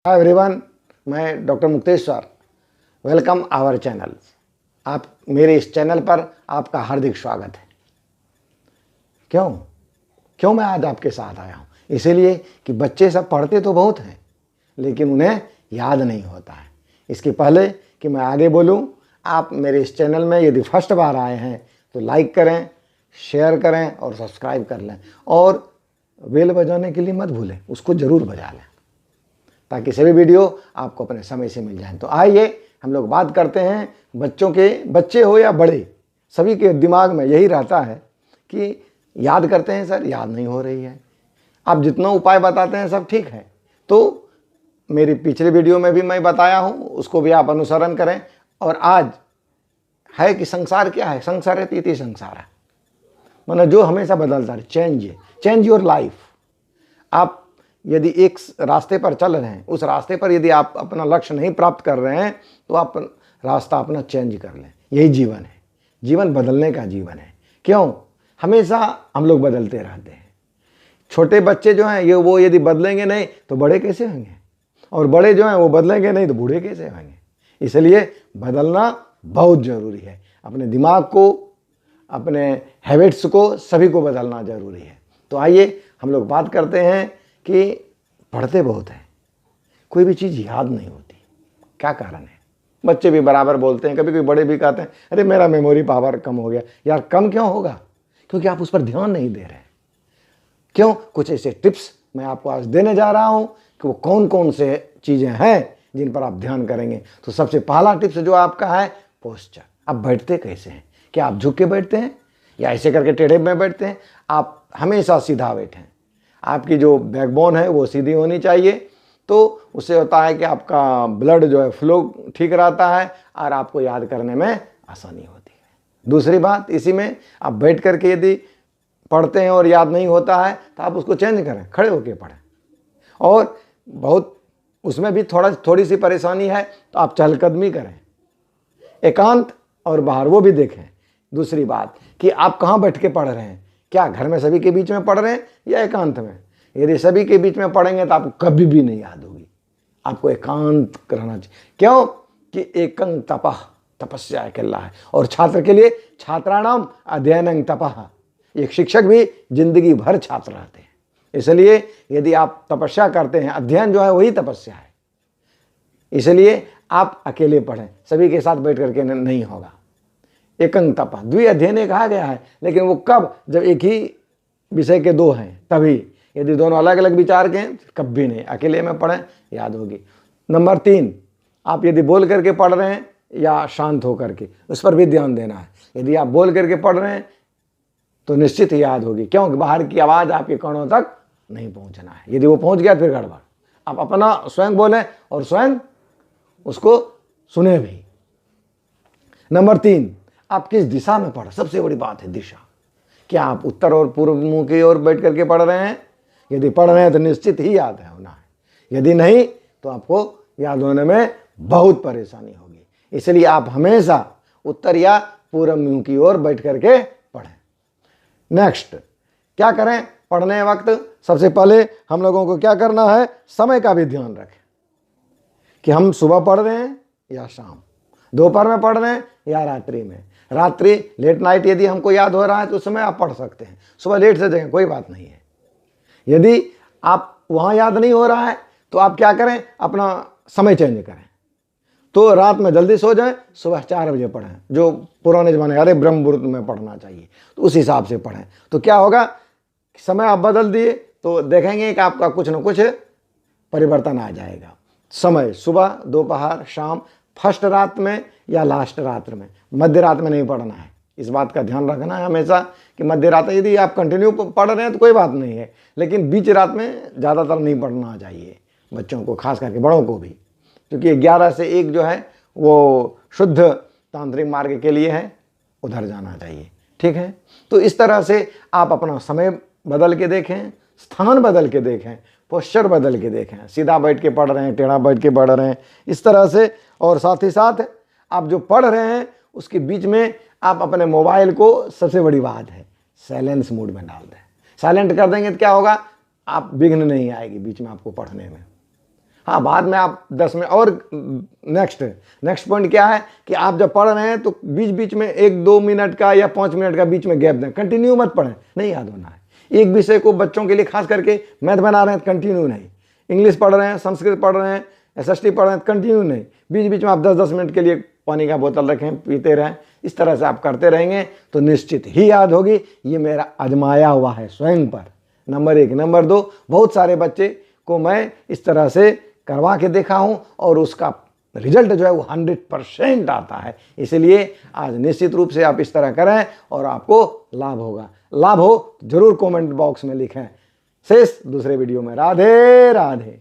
हाय everyone, मैं doctor Mukteshwar. Welcome our channel. आप मेरे इस चैनल पर आपका हार्दिक स्वागत है। क्यों मैं आज आपके साथ आया हूँ? इसीलिए कि बच्चे सब पढ़ते तो बहुत हैं लेकिन उन्हें याद नहीं होता है। इसके पहले कि मैं आगे बोलूँ, आप मेरे इस चैनल में यदि फर्स्ट बार आए हैं तो लाइक करें, शेयर करें और सब्सक्राइब कर लें, और बेल बजाने के लिए मत भूलें, उसको ज़रूर बजा लें ताकि सभी वीडियो आपको अपने समय से मिल जाएं। तो आइए हम लोग बात करते हैं बच्चों के, बच्चे हो या बड़े, सभी के दिमाग में यही रहता है कि याद करते हैं सर, याद नहीं हो रही है। आप जितना उपाय बताते हैं सब ठीक है, तो मेरी पिछले वीडियो में भी मैं बताया हूँ, उसको भी आप अनुसरण करें। और आज है कि संसार क्या है? संसार है इति संसार है, मतलब जो हमेशा बदलता है। Change your life. आप यदि एक रास्ते पर चल रहे हैं, उस रास्ते पर यदि आप अपना लक्ष्य नहीं प्राप्त कर रहे हैं तो आप रास्ता अपना चेंज कर लें। यही जीवन है, जीवन बदलने का जीवन है। क्यों? हमेशा हम लोग बदलते रहते हैं। छोटे बच्चे जो हैं वो यदि बदलेंगे नहीं तो बड़े कैसे होंगे, और बड़े जो हैं वो बदलेंगे नहीं तो बूढ़े कैसे होंगे। इसलिए बदलना बहुत ज़रूरी है। अपने दिमाग को, अपने हैबिट्स को, सभी को बदलना ज़रूरी है। तो आइए हम लोग बात करते हैं कि पढ़ते बहुत हैं, कोई भी चीज़ याद नहीं होती। क्या कारण है? बच्चे भी बराबर बोलते हैं, कभी कभी बड़े भी कहते हैं अरे मेरा मेमोरी पावर कम हो गया। यार कम क्यों होगा? क्योंकि आप उस पर ध्यान नहीं दे रहे। क्यों? कुछ ऐसे टिप्स मैं आपको आज देने जा रहा हूं कि वो कौन कौन से चीज़ें हैं जिन पर आप ध्यान करेंगे। तो सबसे पहला टिप्स जो आपका है, पोस्चर। आप बैठते कैसे हैं? क्या आप झुक के बैठते हैं या ऐसे करके टेढ़े में बैठते हैं? आप हमेशा सीधा बैठें। आपकी जो बैकबोन है वो सीधी होनी चाहिए, तो उससे होता है कि आपका ब्लड जो है फ्लो ठीक रहता है और आपको याद करने में आसानी होती है। दूसरी बात, इसी में आप बैठ करके यदि पढ़ते हैं और याद नहीं होता है तो आप उसको चेंज करें, खड़े होकर पढ़ें। और बहुत उसमें भी थोड़ी सी परेशानी है तो आप चहलकदमी करें, एकांत और बाहर वो भी देखें। दूसरी बात कि आप कहाँ बैठ के पढ़ रहे हैं, क्या घर में सभी के बीच में पढ़ रहे हैं या एकांत में? यदि सभी के बीच में पढ़ेंगे तो आपको कभी भी नहीं याद होगी। आपको एकांत रहना चाहिए। क्यों? कि एकं तपः, तपस्या अकेला है। और छात्र के लिए छात्राणाम अध्ययनं तपः। एक शिक्षक भी जिंदगी भर छात्र रहते हैं। इसलिए यदि आप तपस्या करते हैं, अध्ययन जो है वही तपस्या है। इसलिए आप अकेले पढ़ें, सभी के साथ बैठ करके नहीं होगा। एकं तपः द्वि अध्ययने कहा गया है, लेकिन वो कब? जब एक ही विषय के दो हैं तभी। यदि दोनों अलग अलग विचार के हैं कभी नहीं। अकेले में पढ़ें, याद होगी। नंबर 3, आप यदि बोल करके पढ़ रहे हैं या शांत होकर के, उस पर भी ध्यान देना है। यदि आप बोल करके पढ़ रहे हैं तो निश्चित ही याद होगी, क्योंकि बाहर की आवाज़ आपके कानों तक नहीं पहुंचना है। यदि वो पहुंच गया फिर गड़बड़। आप अपना स्वयं बोलें और स्वयं उसको सुने भी। नंबर 3, आप किस दिशा में पढ़, सबसे बड़ी बात है दिशा। क्या आप उत्तर और पूर्व मुंह की ओर बैठ करके पढ़ रहे हैं? यदि पढ़ रहे हैं तो निश्चित ही याद होना है। यदि नहीं तो आपको याद होने में बहुत परेशानी होगी। इसलिए आप हमेशा उत्तर या पूर्व मुंह की ओर बैठ करके पढ़ें। नेक्स्ट, क्या करें पढ़ने वक्त? सबसे पहले हम लोगों को क्या करना है, समय का भी ध्यान रखें कि हम सुबह पढ़ रहे हैं या शाम, दोपहर में पढ़ रहे हैं या रात्रि में। रात्रि लेट नाइट यदि हमको याद हो रहा है तो उस समय आप पढ़ सकते हैं, सुबह लेट से देखें, कोई बात नहीं है। यदि आप वहाँ याद नहीं हो रहा है तो आप क्या करें, अपना समय चेंज करें। तो रात में जल्दी सो जाएं, सुबह 4 बजे पढ़ें। जो पुराने ज़माने, अरे ब्रह्म मुहूर्त में पढ़ना चाहिए, तो उस हिसाब से पढ़ें। तो क्या होगा, समय आप बदल दिए तो देखेंगे कि आपका कुछ ना कुछ परिवर्तन आ जाएगा। समय सुबह, दोपहर, शाम, फर्स्ट रात में या लास्ट रात में, मध्य रात में नहीं पढ़ना है। इस बात का ध्यान रखना है हमेशा कि मध्य रात, यदि आप कंटिन्यू पढ़ रहे हैं तो कोई बात नहीं है, लेकिन बीच रात में ज़्यादातर नहीं पढ़ना चाहिए बच्चों को, खास करके बड़ों को भी, क्योंकि 11 से 1 जो है वो शुद्ध तांत्रिक मार्ग के लिए है, उधर जाना चाहिए। ठीक है, तो इस तरह से आप अपना समय बदल के देखें, स्थान बदल के देखें, पोस्चर बदल के देखें। सीधा बैठ के पढ़ रहे हैं, टेढ़ा बैठ के पढ़ रहे हैं, इस तरह से। और साथ ही साथ आप जो पढ़ रहे हैं उसके बीच में आप अपने मोबाइल को, सबसे बड़ी बात है, साइलेंस मोड में डाल दें। साइलेंट कर देंगे तो क्या होगा, आप विघ्न नहीं आएगी बीच में आपको पढ़ने में। हाँ, बाद में आप 10 में और नेक्स्ट पॉइंट क्या है कि आप जब पढ़ रहे हैं तो बीच बीच में 1-2 मिनट का या 5 मिनट का बीच में गैप दें। कंटिन्यू मत पढ़ें, नहीं याद होना है। एक विषय को बच्चों के लिए खास करके मैथ बना रहे हैं तो कंटिन्यू नहीं, इंग्लिश पढ़ रहे हैं, संस्कृत पढ़ रहे हैं, SST पढ़ रहे हैं, कंटिन्यू नहीं। बीच बीच में आप 10-10 मिनट के लिए पानी का बोतल रखें, पीते रहें। इस तरह से आप करते रहेंगे तो निश्चित ही याद होगी। ये मेरा आजमाया हुआ है स्वयं पर। नंबर 1। नंबर 2, बहुत सारे बच्चे को मैं इस तरह से करवा के देखा हूं और उसका रिजल्ट जो है वो 100% आता है। इसलिए आज निश्चित रूप से आप इस तरह करें और आपको लाभ होगा। लाभ हो जरूर कमेंट बॉक्स में लिखें। शेष दूसरे वीडियो में। राधे राधे।